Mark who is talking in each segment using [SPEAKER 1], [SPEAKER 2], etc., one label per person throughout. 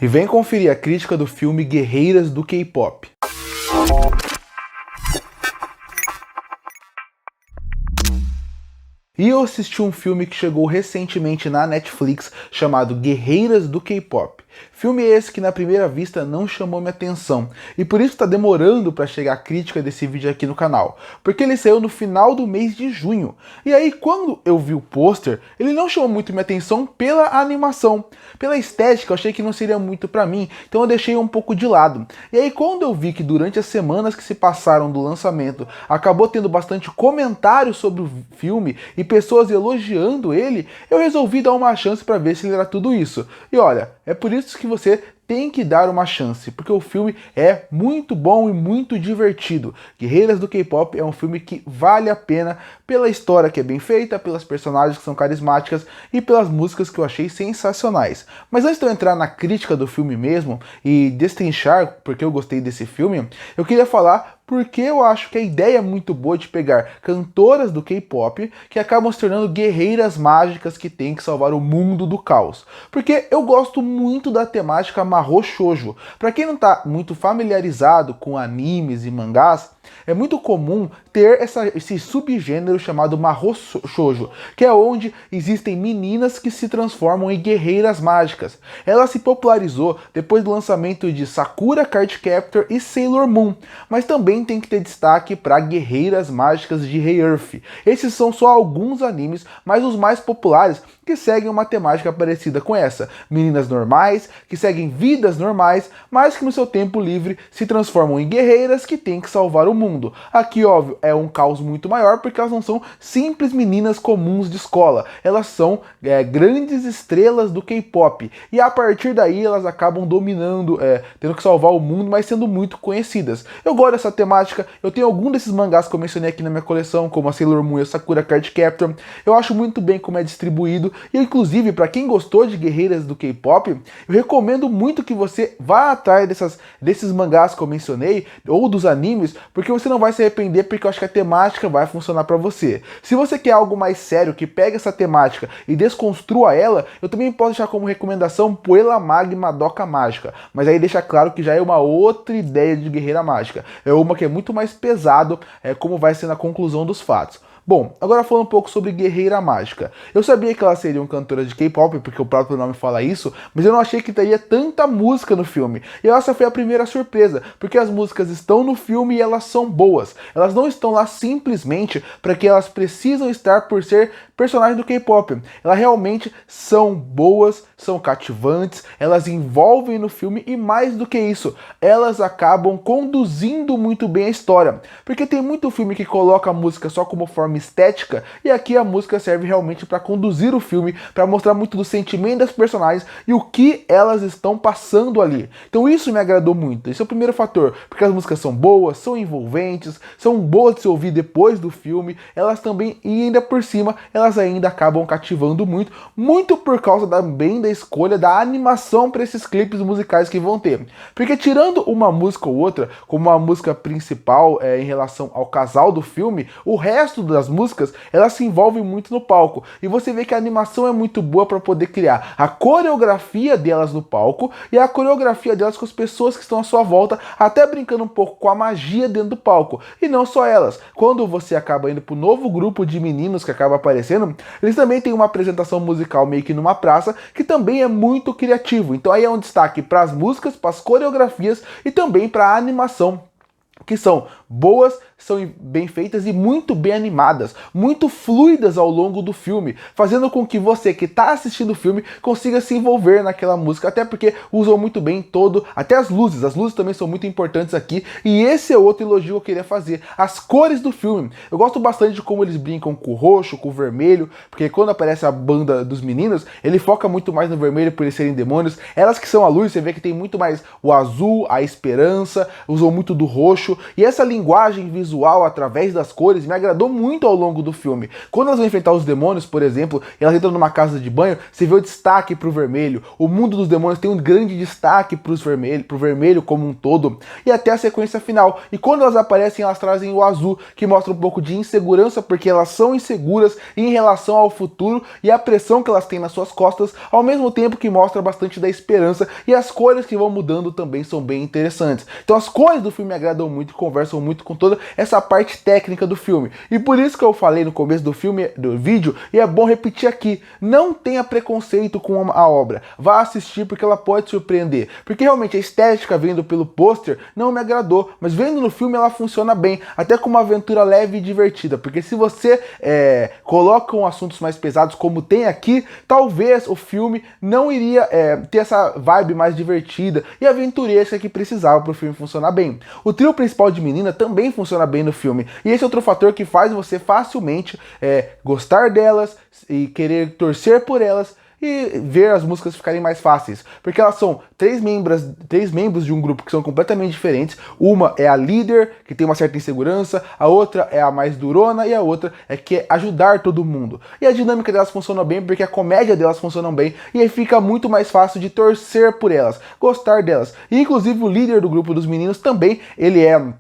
[SPEAKER 1] E vem conferir a crítica do filme Guerreiras do K-pop. E eu assisti um filme que chegou recentemente na Netflix chamado Guerreiras do K-pop. Filme esse que na primeira vista não chamou minha atenção, e por isso está demorando para chegar a crítica desse vídeo aqui no canal, porque ele saiu no final do mês de junho. E aí quando eu vi o pôster, ele não chamou muito minha atenção pela animação, pela estética eu achei que não seria muito para mim, então eu deixei um pouco de lado. E aí quando eu vi que durante as semanas que se passaram do lançamento, acabou tendo bastante comentários sobre o filme e pessoas elogiando ele, eu resolvi dar uma chance para ver se ele era tudo isso. E olha, é por isso que você tem que dar uma chance, porque o filme é muito bom e muito divertido. Guerreiras do K-pop é um filme que vale a pena pela história que é bem feita, pelas personagens que são carismáticas e pelas músicas que eu achei sensacionais. Mas antes de eu entrar na crítica do filme mesmo e destrinchar porque eu gostei desse filme, eu queria falar porque eu acho que a ideia é muito boa de pegar cantoras do K-pop que acabam se tornando guerreiras mágicas que têm que salvar o mundo do caos. Porque eu gosto muito da temática Mahou Shoujo. Para quem não está muito familiarizado com animes e mangás, é muito comum ter esse subgênero chamado Mahou Shoujo, que é onde existem meninas que se transformam em guerreiras mágicas. Ela se popularizou depois do lançamento de Sakura Card Captor e Sailor Moon, mas também tem que ter destaque para Guerreiras Mágicas de Hey-Earth. Esses são só alguns animes, mas os mais populares que seguem uma temática parecida com essa. Meninas normais, que seguem vidas normais, mas que no seu tempo livre se transformam em guerreiras que têm que salvar o mundo. Aqui, óbvio, é um caos muito maior porque elas não são simples meninas comuns de escola. Elas são grandes estrelas do K-pop. E a partir daí elas acabam dominando, tendo que salvar o mundo, mas sendo muito conhecidas. Eu gosto dessa temática, eu tenho algum desses mangás que eu mencionei aqui na minha coleção, como a Sailor Moon e a Sakura Card Captor. Eu acho muito bem como é distribuído. E inclusive, para quem gostou de Guerreiras do K-pop, eu recomendo muito que você vá atrás desses mangás que eu mencionei, ou dos animes, porque você não vai se arrepender, porque eu acho que a temática vai funcionar para você. Se você quer algo mais sério, que pegue essa temática e desconstrua ela, eu também posso deixar como recomendação Puella Magi Madoka Mágica, mas aí deixa claro que já é uma outra ideia de guerreira mágica. É uma que é muito mais pesado, como vai ser na conclusão dos fatos. Bom, agora falando um pouco sobre Guerreira Mágica. Eu sabia que elas seriam cantoras de K-pop, porque o próprio nome fala isso, mas eu não achei que teria tanta música no filme. E essa foi a primeira surpresa, porque as músicas estão no filme e elas são boas. Elas não estão lá simplesmente para que elas precisam estar por ser personagens do K-pop. Elas realmente são boas, são cativantes, elas envolvem no filme e mais do que isso, elas acabam conduzindo muito bem a história. Porque tem muito filme que coloca a música só como forma estética, e aqui a música serve realmente para conduzir o filme, para mostrar muito do sentimento das personagens e o que elas estão passando ali. Então isso me agradou muito. Esse é o primeiro fator, porque as músicas são boas, são envolventes, são boas de se ouvir depois do filme, elas também, e ainda por cima, elas ainda acabam cativando muito, muito por causa também da escolha da animação para esses clipes musicais que vão ter. Porque tirando uma música ou outra, como a música principal em relação ao casal do filme, o resto das músicas, elas se envolvem muito no palco. E você vê que a animação é muito boa para poder criar a coreografia delas no palco e a coreografia delas com as pessoas que estão à sua volta, até brincando um pouco com a magia dentro do palco. E não só elas. Quando você acaba indo pro novo grupo de meninos que acaba aparecendo, eles também têm uma apresentação musical meio que numa praça, que também é muito criativo. Então aí é um destaque para as músicas, para as coreografias e também para a animação, que são boas, são bem feitas e muito bem animadas, muito fluidas ao longo do filme, fazendo com que você que está assistindo o filme consiga se envolver naquela música, até porque usam muito bem até as luzes também são muito importantes aqui, e esse é outro elogio que eu queria fazer, as cores do filme. Eu gosto bastante de como eles brincam com o roxo, com o vermelho, porque quando aparece a banda dos meninos, ele foca muito mais no vermelho por eles serem demônios, elas que são a luz, você vê que tem muito mais o azul, a esperança, usam muito do roxo, luxo, e essa linguagem visual através das cores me agradou muito ao longo do filme. Quando elas vão enfrentar os demônios, por exemplo, e elas entram numa casa de banho, você vê o destaque pro vermelho. O mundo dos demônios tem um grande destaque pro vermelho como um todo, e até a sequência final. E quando elas aparecem, elas trazem o azul, que mostra um pouco de insegurança, porque elas são inseguras em relação ao futuro e a pressão que elas têm nas suas costas, ao mesmo tempo que mostra bastante da esperança, e as cores que vão mudando também são bem interessantes. Então as cores do filme me agradam muito e conversam muito com toda essa parte técnica do filme. E por isso que eu falei no começo do filme, do vídeo, e é bom repetir aqui, não tenha preconceito com a obra. Vá assistir porque ela pode surpreender. Porque realmente a estética vendo pelo pôster não me agradou, mas vendo no filme ela funciona bem, até como uma aventura leve e divertida. Porque se você coloca assuntos mais pesados como tem aqui, talvez o filme não iria ter essa vibe mais divertida e aventuresca que precisava para o filme funcionar bem. O trio principal de menina também funciona bem no filme, e esse é outro fator que faz você facilmente gostar delas e querer torcer por elas e ver as músicas ficarem mais fáceis, porque elas são três membros de um grupo que são completamente diferentes. Uma é a líder, que tem uma certa insegurança, a outra é a mais durona e a outra quer ajudar todo mundo. E a dinâmica delas funciona bem porque a comédia delas funciona bem, e aí fica muito mais fácil de torcer por elas, gostar delas. E inclusive o líder do grupo dos meninos também, ele é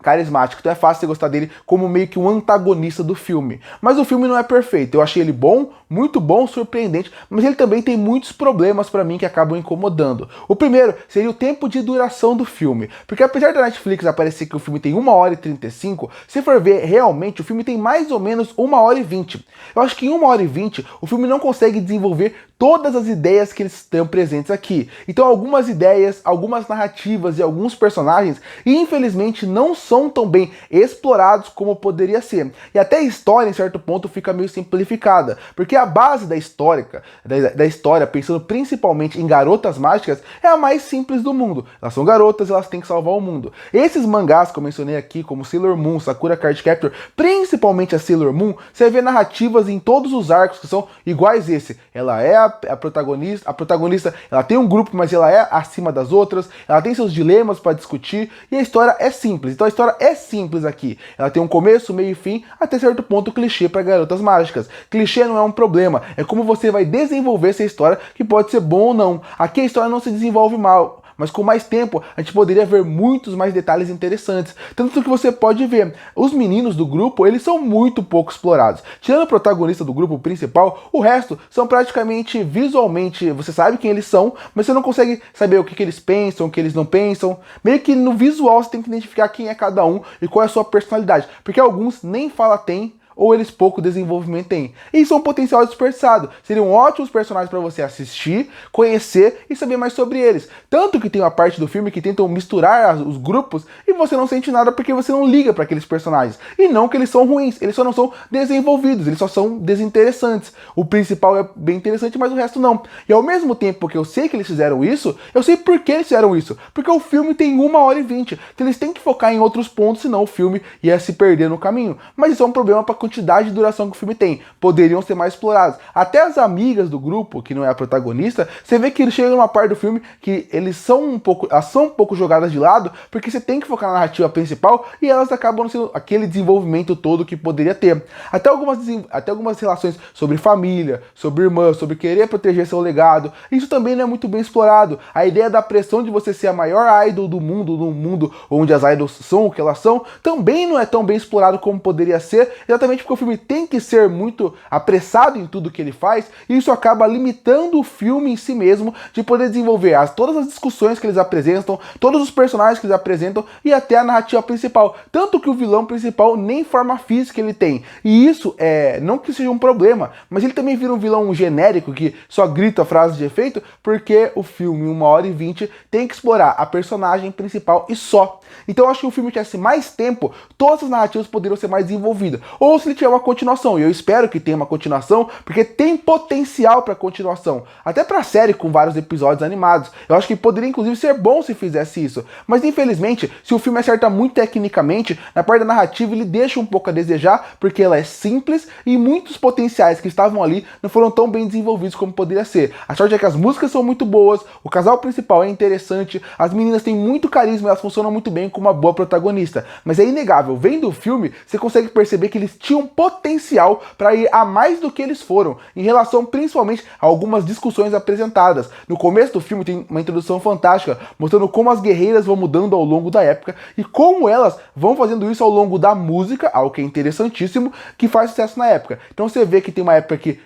[SPEAKER 1] carismático, então é fácil você gostar dele como meio que um antagonista do filme. Mas o filme não é perfeito, eu achei ele bom, muito bom, surpreendente, mas ele também tem muitos problemas pra mim que acabam incomodando. O primeiro seria o tempo de duração do filme, porque apesar da Netflix aparecer que o filme tem 1h35, se for ver realmente, o filme tem mais ou menos 1h20. Eu acho que em 1h20 o filme não consegue desenvolver todas as ideias que eles estão presentes aqui. Então algumas ideias, algumas narrativas e alguns personagens, infelizmente, não são tão bem explorados como poderia ser. E até a história, em certo ponto, fica meio simplificada, porque a base da história, pensando principalmente em garotas mágicas, é a mais simples do mundo. Elas são garotas, elas têm que salvar o mundo. Esses mangás que eu mencionei aqui, como Sailor Moon, Sakura Card Captor, principalmente a Sailor Moon, você vê narrativas em todos os arcos que são iguais esse. Ela é a protagonista, ela tem um grupo, mas ela é acima das outras, ela tem seus dilemas para discutir, e a história é simples. Então a história é simples aqui. Ela tem um começo, meio e fim, até certo ponto clichê para garotas mágicas. Clichê não é um problema, é como você vai desenvolver essa história, que pode ser bom ou não. Aqui a história não se desenvolve mal, mas com mais tempo a gente poderia ver muitos mais detalhes interessantes. Tanto que você pode ver, os meninos do grupo, eles são muito pouco explorados. Tirando o protagonista do grupo principal, o resto são praticamente visualmente, você sabe quem eles são, mas você não consegue saber o que eles pensam, o que eles não pensam. Meio que no visual você tem que identificar quem é cada um e qual é a sua personalidade, porque alguns nem fala tem, ou eles pouco desenvolvimento têm. E são um potencial desperdiçado. Seriam ótimos personagens para você assistir, conhecer e saber mais sobre eles. Tanto que tem uma parte do filme que tentam misturar os grupos e você não sente nada porque você não liga para aqueles personagens. E não que eles são ruins, eles só não são desenvolvidos, eles só são desinteressantes. O principal é bem interessante, mas o resto não. E ao mesmo tempo que eu sei que eles fizeram isso, eu sei por que eles fizeram isso. Porque o filme tem 1h20. Então eles têm que focar em outros pontos, senão o filme ia se perder no caminho. Mas isso é um problema para quantidade de duração que o filme tem. Poderiam ser mais explorados. Até as amigas do grupo, que não é a protagonista, você vê que chega numa parte do filme que elas são um pouco jogadas de lado, porque você tem que focar na narrativa principal e elas acabam sendo aquele desenvolvimento todo que poderia ter. Até algumas relações sobre família, sobre irmã, sobre querer proteger seu legado, isso também não é muito bem explorado. A ideia da pressão de você ser a maior idol do mundo, num mundo onde as idols são o que elas são, também não é tão bem explorado como poderia ser, exatamente porque o filme tem que ser muito apressado em tudo que ele faz, e isso acaba limitando o filme em si mesmo de poder desenvolver todas as discussões que eles apresentam, todos os personagens que eles apresentam e até a narrativa principal. Tanto que o vilão principal nem forma física ele tem. E isso não que seja um problema, mas ele também vira um vilão genérico que só grita frases de efeito, porque o filme, 1h20, tem que explorar a personagem principal e só. Então eu acho que o filme tivesse mais tempo, todas as narrativas poderiam ser mais desenvolvidas. Ou se ele tiver uma continuação, e eu espero que tenha uma continuação, porque tem potencial para continuação, até para série com vários episódios animados. Eu acho que poderia inclusive ser bom se fizesse isso, mas infelizmente, se o filme acerta muito tecnicamente, na parte da narrativa ele deixa um pouco a desejar, porque ela é simples e muitos potenciais que estavam ali não foram tão bem desenvolvidos como poderia ser. A sorte é que as músicas são muito boas, o casal principal é interessante, as meninas têm muito carisma, elas funcionam muito bem com uma boa protagonista, mas é inegável, vendo o filme, você consegue perceber que eles tinham potencial para ir a mais do que eles foram, em relação principalmente a algumas discussões apresentadas. No começo do filme tem uma introdução fantástica, mostrando como as guerreiras vão mudando ao longo da época e como elas vão fazendo isso ao longo da música, algo que é interessantíssimo, que faz sucesso na época. Então você vê que tem uma época que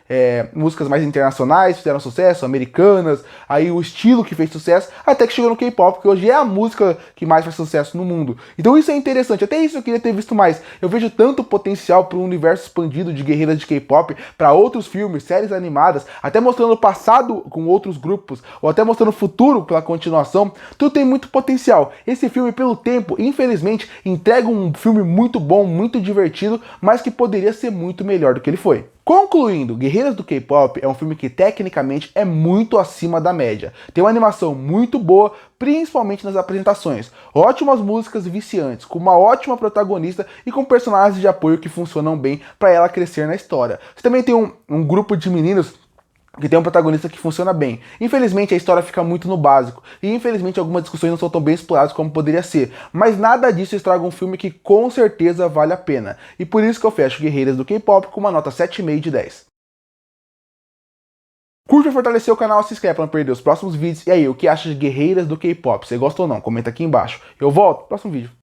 [SPEAKER 1] músicas mais internacionais fizeram sucesso, americanas, aí o estilo que fez sucesso, até que chegou no K-pop, que hoje é a música que mais faz sucesso no mundo. Então isso é interessante, até isso eu queria ter visto mais. Eu vejo tanto potencial para um universo expandido de guerreiras de K-pop, para outros filmes, séries animadas, até mostrando o passado com outros grupos, ou até mostrando o futuro pela continuação. Tudo tem muito potencial. Esse filme, pelo tempo, infelizmente, entrega um filme muito bom, muito divertido, mas que poderia ser muito melhor do que ele foi. Concluindo, Guerreiras do K-pop é um filme que tecnicamente é muito acima da média. Tem uma animação muito boa, principalmente nas apresentações. Ótimas músicas viciantes, com uma ótima protagonista e com personagens de apoio que funcionam bem para ela crescer na história. Você também tem um grupo de meninos que tem um protagonista que funciona bem. Infelizmente a história fica muito no básico, e infelizmente algumas discussões não são tão bem exploradas como poderia ser, mas nada disso estraga um filme que com certeza vale a pena, e por isso que eu fecho Guerreiras do K-pop com uma nota 7,5 de 10. Curte e fortalecer o canal, se inscreve para não perder os próximos vídeos, e aí, o que acha de Guerreiras do K-pop? Você gosta ou não? Comenta aqui embaixo. Eu volto no próximo vídeo.